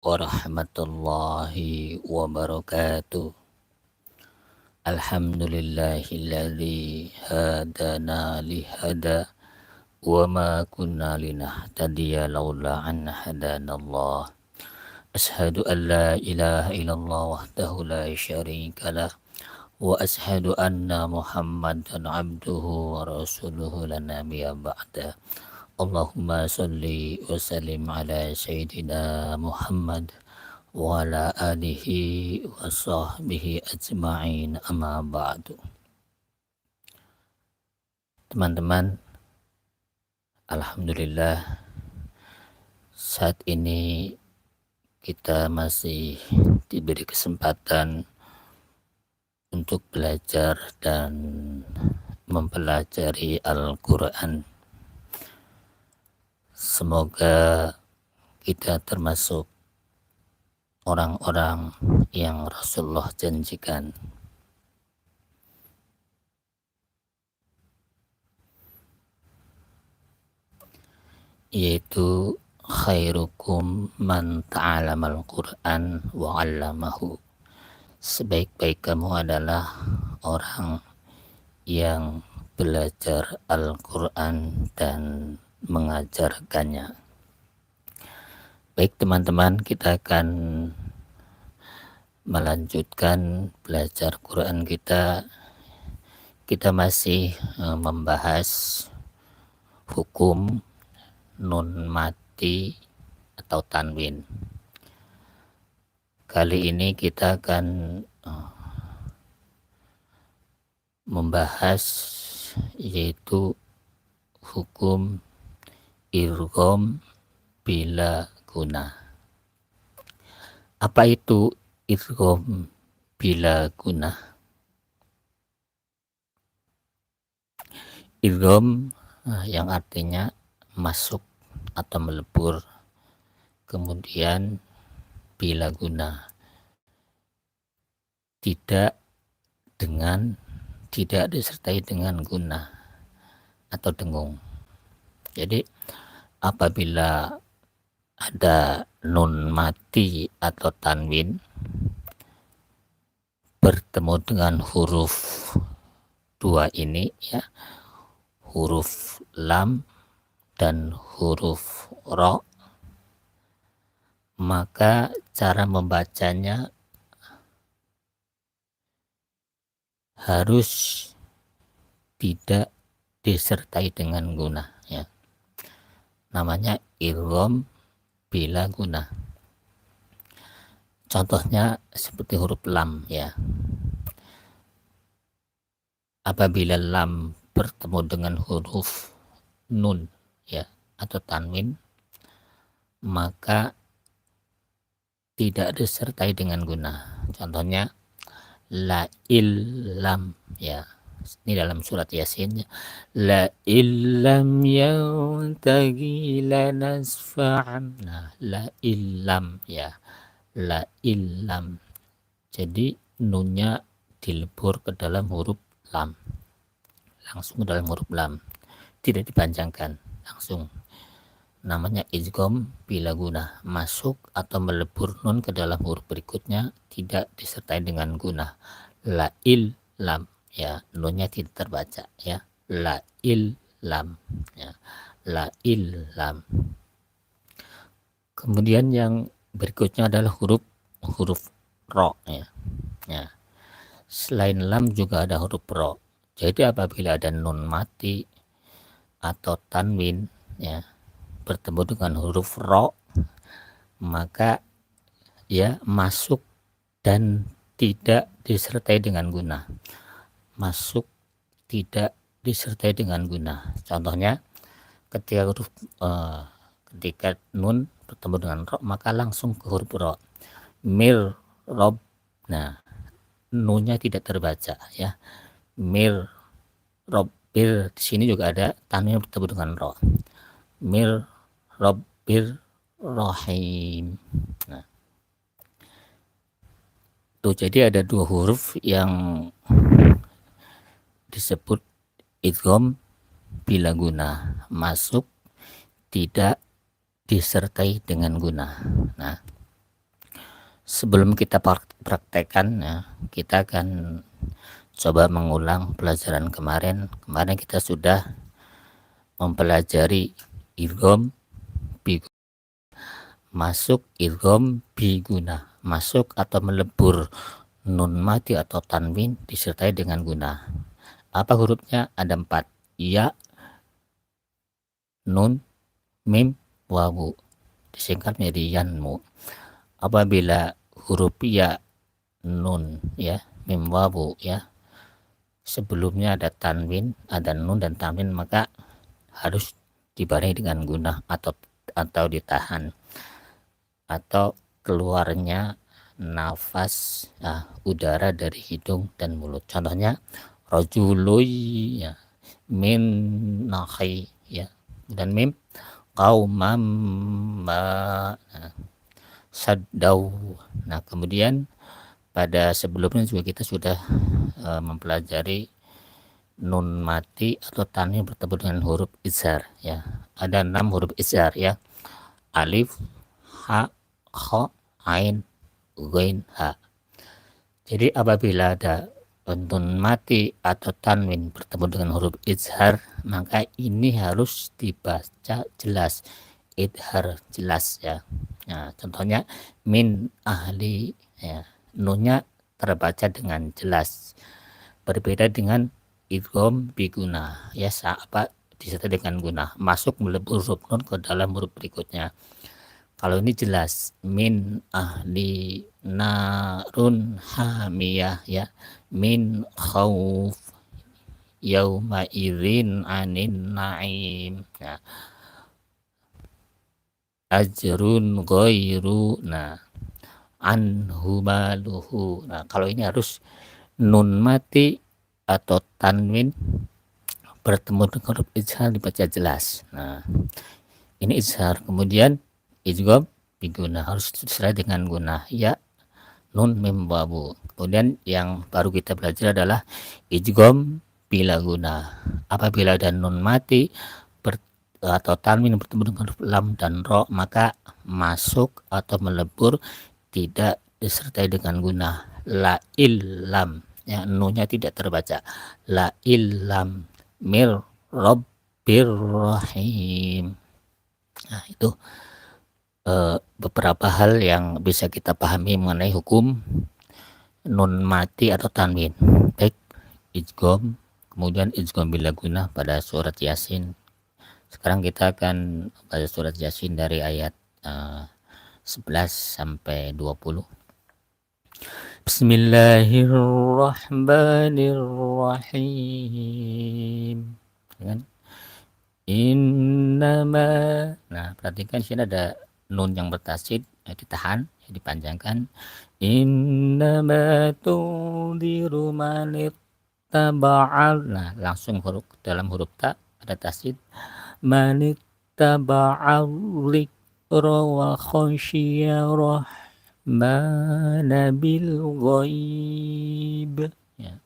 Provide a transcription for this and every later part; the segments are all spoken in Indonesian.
warahmatullahi wabarakatuh. Alhamdulillahilladzi hadana lihada wa ma kunna linahtadiya laula an hadanallah. Ashhadu an la ilaha illallah wahdahu la syarika lah wa ashhadu anna Muhammadan abduhu wa rasuluhu la nabiyya ba'da. Allahumma salli wa sallim ala sayyidina Muhammad wa ala alihi wa sahbihi ajma'in, amma ba'du. Teman-teman, alhamdulillah saat ini kita masih diberi kesempatan untuk belajar dan mempelajari Al-Quran. Semoga kita termasuk orang-orang yang Rasulullah janjikan, yaitu khairukum man ta'alamal Qur'an wa 'allamahu. Sebaik-baik kamu adalah orang yang belajar Al-Quran dan mengajarkannya. Baik teman-teman, kita akan melanjutkan belajar Quran kita. Kita masih membahas hukum nun mati atau tanwin. Kali ini kita akan membahas yaitu hukum idgham bila guna. Apa itu idgham bila guna? Idgham yang artinya masuk atau melebur, kemudian bila guna, tidak disertai dengan guna atau dengung. Jadi apabila ada nun mati atau tanwin bertemu dengan huruf dua ini, ya, huruf lam dan huruf ro, maka cara membacanya harus tidak disertai dengan guna, ya. Namanya idgham bila guna. Contohnya seperti huruf lam, ya. Apabila lam bertemu dengan huruf nun, ya, atau tanwin, maka tidak disertai dengan guna. Contohnya la illam, ya. Ini dalam surat Yasin, la illam yantagi lanasfa'an. Nah, la illam, ya, la illam. Jadi nunnya dilebur ke dalam huruf lam, langsung ke dalam huruf lam, tidak dipanjangkan, langsung. Namanya idgham bila guna, masuk atau melebur nun ke dalam huruf berikutnya, tidak disertai dengan guna. La illam, ya, nunnya tidak terbaca, ya, la illam, ya, la illam. Kemudian yang berikutnya adalah huruf ro, ya. Ya. Selain lam juga ada huruf ro. Jadi apabila ada nun mati atau tanwin, ya, bertemu dengan huruf ro, maka ya masuk dan tidak disertai dengan guna. Masuk tidak disertai dengan guna. Contohnya ketika nun bertemu dengan ro, maka langsung ke huruf ro. Mir rob. Nah, nunnya tidak terbaca, ya. Mir robbir, di sini juga ada tanwin bertemu dengan ro. Mir robbir rohim. Nah, tuh, jadi ada dua huruf yang disebut idgham bila guna, masuk tidak disertai dengan guna. Nah, Sebelum kita praktekkan, ya, kita akan coba mengulang pelajaran kemarin. Kemarin kita sudah mempelajari idgham masuk, idgham biguna, masuk atau melebur nun mati atau tanwin disertai dengan guna. Apa hurufnya? Ada 4. Ya, nun, mim, wawu. Disingkat menjadi yanmu. Apabila huruf ya, nun, ya, mim, wawu, ya, sebelumnya ada tanwin, ada nun dan tanwin, maka harus dibarengi dengan guna atau ditahan, atau keluarnya nafas udara dari hidung dan mulut. Contohnya rajului, ya, min nahi, ya, dan mim qaumam ma, saddau. Nah, kemudian pada sebelumnya juga kita sudah mempelajari nun mati atau tanwin bertemu dengan huruf izhar, ya. Ada 6 huruf izhar, ya. Alif, ha, kha, ain, ghain, ha. Jadi apabila ada nun mati atau tanwin bertemu dengan huruf izhar, maka ini harus dibaca jelas, idhar jelas, ya. Nah, contohnya min ahli, ya, nunnya terbaca dengan jelas, berbeda dengan idgham biguna, ya, disertai dengan guna, masuk melebur huruf nun ke dalam huruf berikutnya. Kalau ini jelas, min ahli narun hamiyah, ya, min khauf yauma idzin anin naim, nah, ajrun ghairu, nah, anhu maluhu. Nah, kalau ini harus nun mati atau tanwin bertemu dengan huruf izhar dibaca jelas. Nah, ini izhar. Kemudian idgham biguna harus disertai dengan guna, ya, nun, mim, wawu. Kemudian yang baru kita belajar adalah idgham bila guna. Apabila ada nun mati atau tanwin bertemu dengan huruf lam dan ro, maka masuk atau melebur tidak disertai dengan guna. La illam, ya, nunnya tidak terbaca. La illam mir rabbir rahim. Nah, itu beberapa hal yang bisa kita pahami mengenai hukum nun mati atau tanwin. Baik, idgham, kemudian idgham bila guna pada surat Yasin. Sekarang kita akan baca surat Yasin dari ayat 11 sampai 20. Bismillahirrahmanirrahim. Innama, nah, perhatikan sini ada nun yang bertasid, ditahan, dipanjangkan. Innama tundiru manittaba'al, nah, langsung dalam huruf ta ada tasid, manittaba'al likra wa khasyiya rahmana bil ghaib, ya.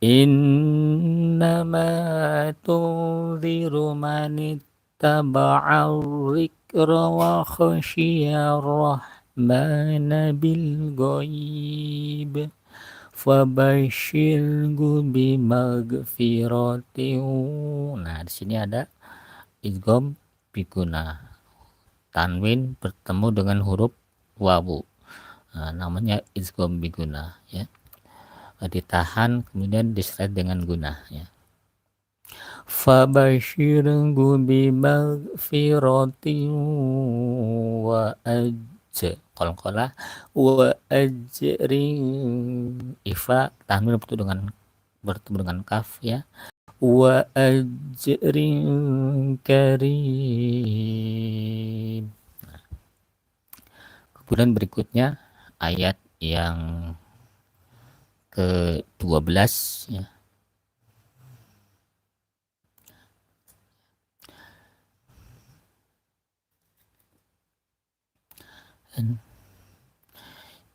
Innama tunziru manittaba'al dzikra wa khasyiya rahmana bil ghaib fabashshirhu bimaghfiratin. Nah, di sini ada idgham biguna, tanwin bertemu dengan huruf wawu, nah, namanya idgham biguna, ya, ditahan kemudian disertai dengan guna, ya. Fabashirhu bimaghfiratin wa qalqalah wa ajrin, ifa tanwin bertemu dengan kaf, ya, wa ajrin karim. Nah, kemudian berikutnya ayat yang ke-12, ya.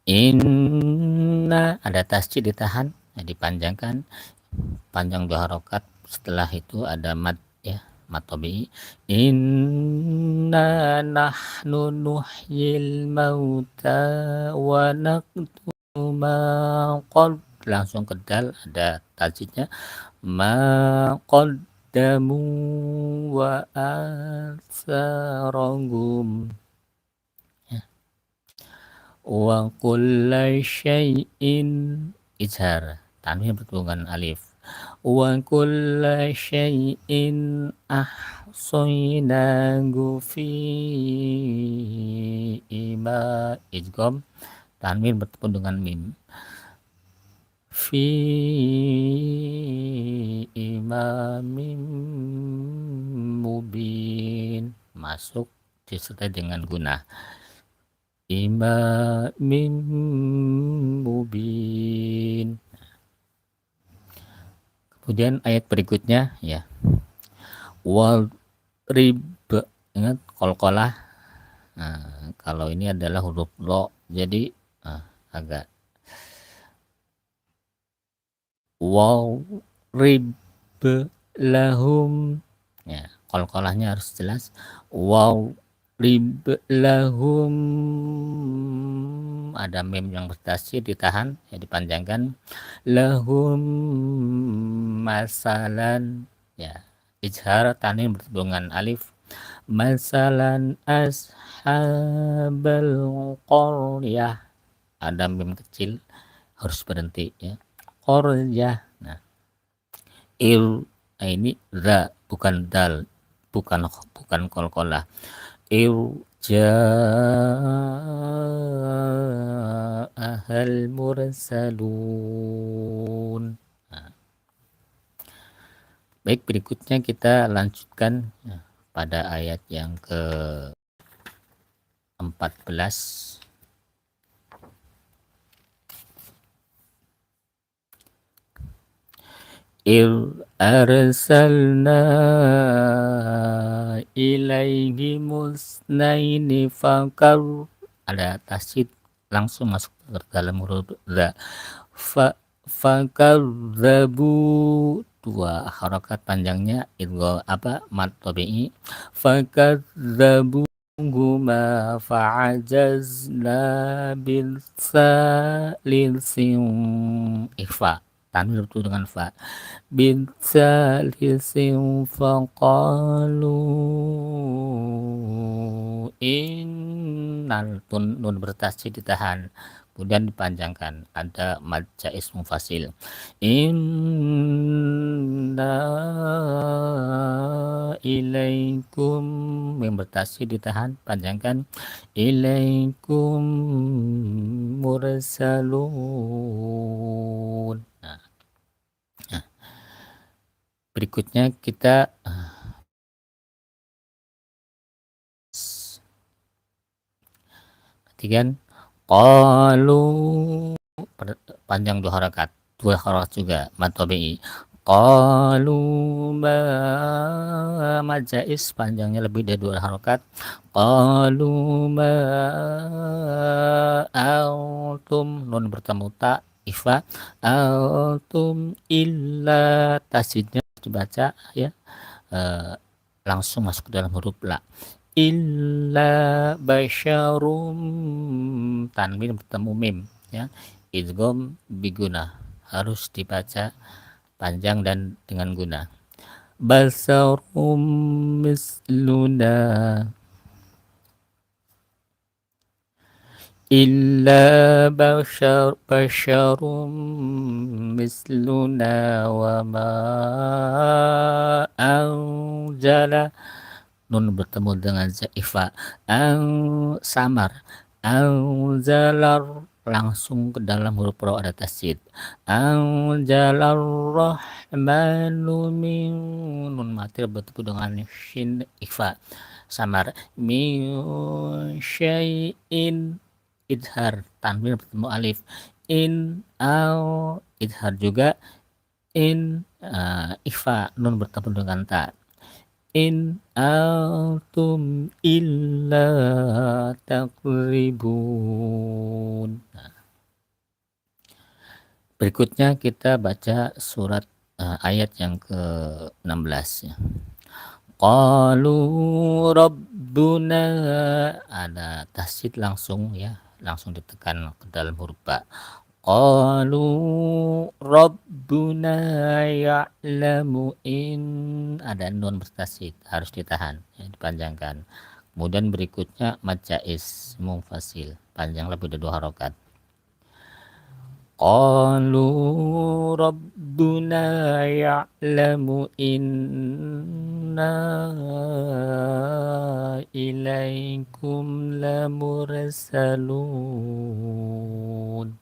Inna, ada tasjid ditahan, ya, dipanjangkan, panjang 2 harokat. Setelah itu ada mad, ya, mad tabii. Inna inna nahnu nuhyil mauta wa naktubu ma qad, langsung ke dal, ada tajidnya, ma qaddamu wa atharahum, wa kulla syai'in, izhar, tanwin bertemu dengan alif, wa kulla syai'in ahsaynahu fi idgham, tanwin bertemu dengan mim, fi imamin mubin, masuk disertai dengan gunah, imamin mubin. Kemudian ayat berikutnya ya, wal rib, ingat qalqalah. Nah, kalau ini adalah huruf ro, jadi agak waw rib lahum, ya qalqalahnya harus jelas, waw rib lahum, ada mem yang bertasydid ditahan, ya dipanjangkan, lahum masalan, ya izhar, tanwin bertemu dengan alif, masalan ashabal qaryah, ada mem kecil harus berhenti ya, qaryah. Nah, ini za bukan dal, bukan qalqalah, ja'ahal mursalun. Nah, baik, berikutnya kita lanjutkan pada ayat yang ke 14. Arsalna ilaihi musnaini fakar, ada tasydid langsung masuk ke dalam huruf za, fakadzabu, dua harokat panjangnya idgham mad tabi'i, fakadzabu huma fa'ajazna bil salisin, ikhfa, tanwin bertemu dengan fa, bil salisin faqalu innal, nun bertasydid ditahan, kemudian dipanjangkan, ada mad jaiz mufasil, inna ilaikum, yang bertasydid ditahan, panjangkan, ilaikum mursalun. Nah, berikutnya kita perhatikan, qalu, panjang dua harakat juga mad tabi'i, qalu mad jaiz panjangnya lebih dari dua harakat, qalu ma antum, nun bertemu ta ifa, antum illa, tasydidnya dibaca ya, langsung masuk ke dalam huruf la, illa basyarum, tanwin bertemu mim ya, idgham biguna, harus dibaca panjang dan dengan guna, basarum misluna, illa basyarum misluna wa ma anjala, nun bertemu dengan zaifa, samar, anzalar, langsung ke dalam huruf ro, ada tasydid, anzalar rahmanu min, nun mati bertemu dengan shin ikhfa, samar, min syai'in, idhar, tanwin bertemu alif, in au, idhar juga, in ikhfa, nun bertemu dengan ta, in antum illa takribun. Berikutnya kita baca surat ayat yang ke-16 ya. Qalu Rabbuna, ada tasydid langsung ya, langsung ditekan ke dalam huruf ba. Qalu Rabbuna ya'lamu in, ada nun bertasydid harus ditahan ya, dipanjangkan. Kemudian berikutnya mad jaiz munfasil, panjang lebih dari 2 harokat. Qalu Rabbuna ya'lamu inna ilaikum lamursalun.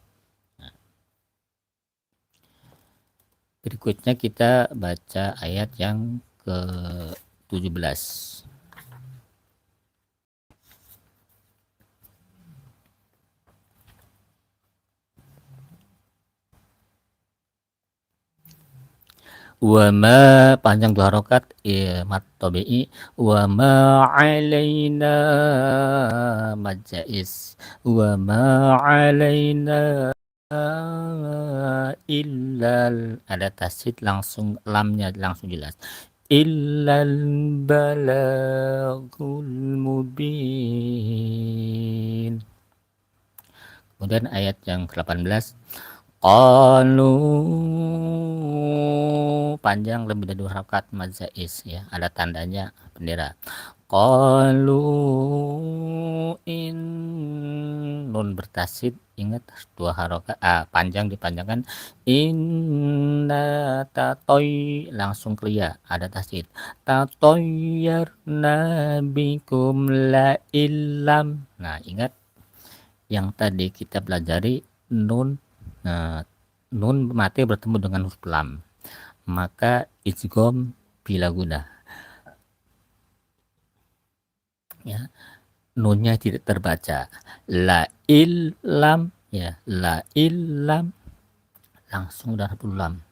Berikutnya kita baca ayat yang ke-17. Wa ma, panjang 2 harokat mad tabi'i. Wa ma alaina, mad jaiz. Wa ma alaina illal, ada tasydid langsung, lamnya langsung jelas. Illal balagul mubin. Kemudian ayat yang ke-18. Qalu, panjang lebih dari 2 harokat mad jaiz ya, ada tandanya bendera. Qalu in, nun bertasydid, ingat 2 harokat, panjang dipanjangkan. Inna tatoy, langsung kriya, ada tasydid. Tatoyyarna bikum la illam. Nah, ingat yang tadi kita pelajari nun, nun mati bertemu dengan huruf lam, maka idgham bila guna ya, nunnya tidak terbaca. La illam ya, la illam langsung dari huruf lam.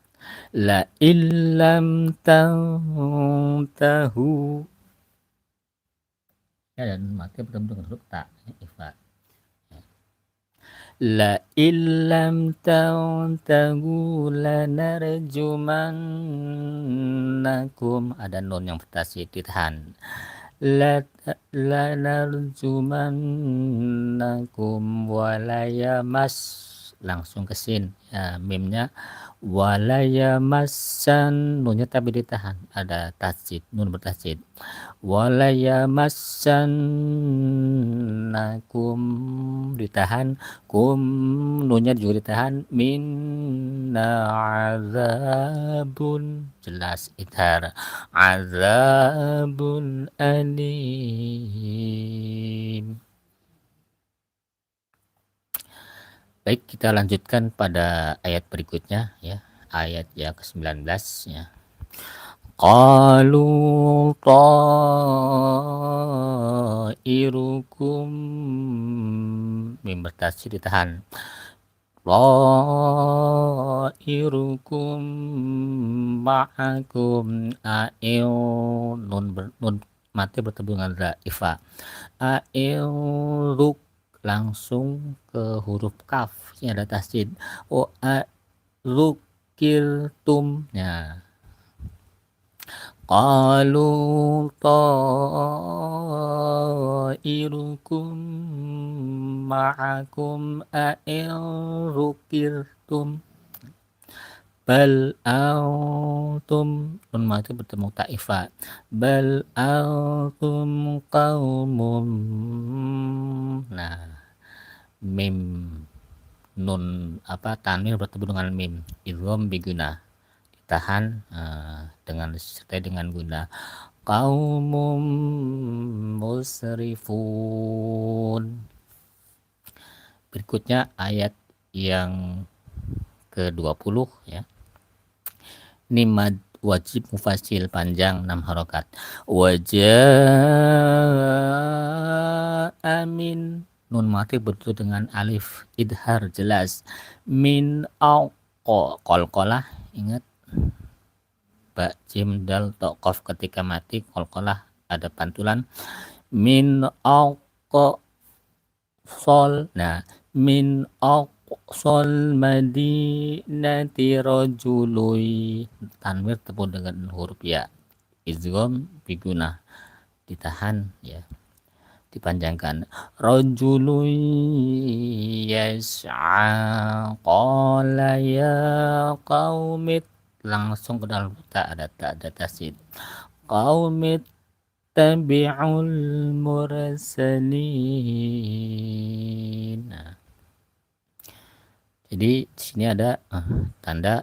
La illam tahu ya, dan mati bertemu dengan huruf ta ifa. La illam tantahu lanarjumannakum, ada nun yang bertasydid ditahan. Lanarjumannakum walayamas, langsung ke sin ya, mimnya. Walayamassan, nunnya tapi ditahan, ada tasydid, nun bertasydid. Walayamassannakum, ditahan. Kum, nunnya juga ditahan. Minna azabun, jelas idhar. Azabun alim. Baik, kita lanjutkan pada ayat berikutnya ya, ayat yang ke-19 ya. Qalu ta'irukum, mim bertasydid ditahan. Ta'irukum ma'akum a'il, nun mati bertemu dengan ra ifa. A'iluk, langsung ke huruf kaf, ini ada tasydid. A'ilukirtum ya. Qalu ta'irukum ma'akum a'ilukirtum bal antum, nun mati bertemu ta'ifa. Bal antum qaumum, nah mim, nun tanwin bertemu dengan mim, idgham biguna, ditahan dengan disertai dengan guna. Qaumum musrifun. Berikutnya ayat yang ke-20 ya. Ini mad wajib mufasil panjang 6 harokat. Wajah amin, nun mati bertemu dengan alif idhar jelas. Min qalqalah, ingat ba jim dal to qaf ketika mati qalqalah ada pantulan. Min sol, nah min sol madinati rajului, tanwir tepuk dengan huruf ya, idgham biguna, ditahan ya. dipanjangkan. Rajulun yas'a qala ya qaumit, langsung ke dalam tak ada tasydid. Qaumit tabi'ul mursalin. Nah, jadi di sini ada tanda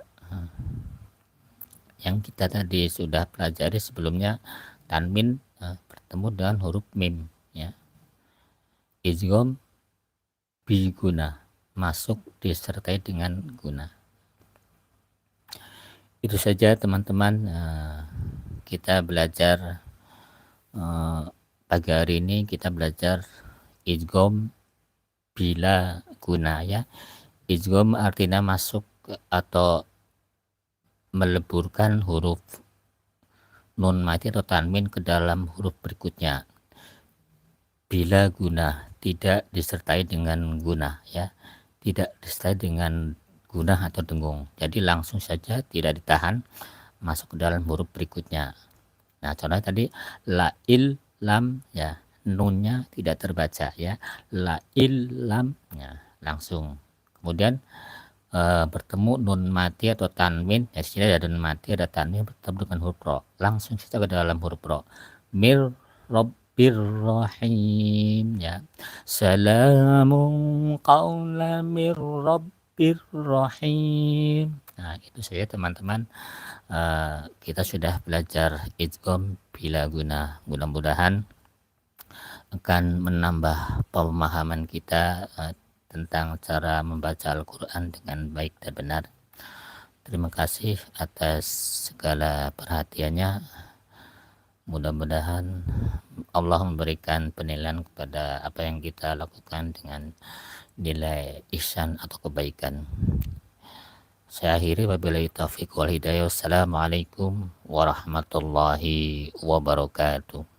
yang kita tadi sudah pelajari sebelumnya, tanwin bertemu dengan huruf mim, ya. Idgham bi guna, masuk disertai dengan guna. Itu saja teman-teman, kita belajar pagi hari ini kita belajar idgham bila guna, ya. Idgham artinya masuk atau meleburkan huruf nun mati atau tanwin ke dalam huruf berikutnya bila guna, tidak disertai dengan guna, ya, tidak disertai dengan guna atau dengung, jadi langsung saja tidak ditahan masuk ke dalam huruf berikutnya. Nah, contohnya tadi lail lam, ya, nunnya tidak terbaca, ya, lail lam, ya, langsung. Kemudian bertemu nun mati atau tanwin, ya, sini ada nun mati ada tanwin bertemu dengan huruf ro, langsung saja ke dalam huruf ro. Mir rabbir rahim, ya, salamun qawlan mir rabbir rahim. Nah, itu saja teman-teman, kita sudah belajar idgham bila guna. Mudah-mudahan akan menambah pemahaman kita tentang cara membaca Al-Quran dengan baik dan benar. Terima kasih atas segala perhatiannya. Mudah-mudahan Allah memberikan penilaian kepada apa yang kita lakukan dengan nilai ihsan atau kebaikan. Saya akhiri, wabillahi taufiq wal hidayah. Wassalamualaikum warahmatullahi wabarakatuh.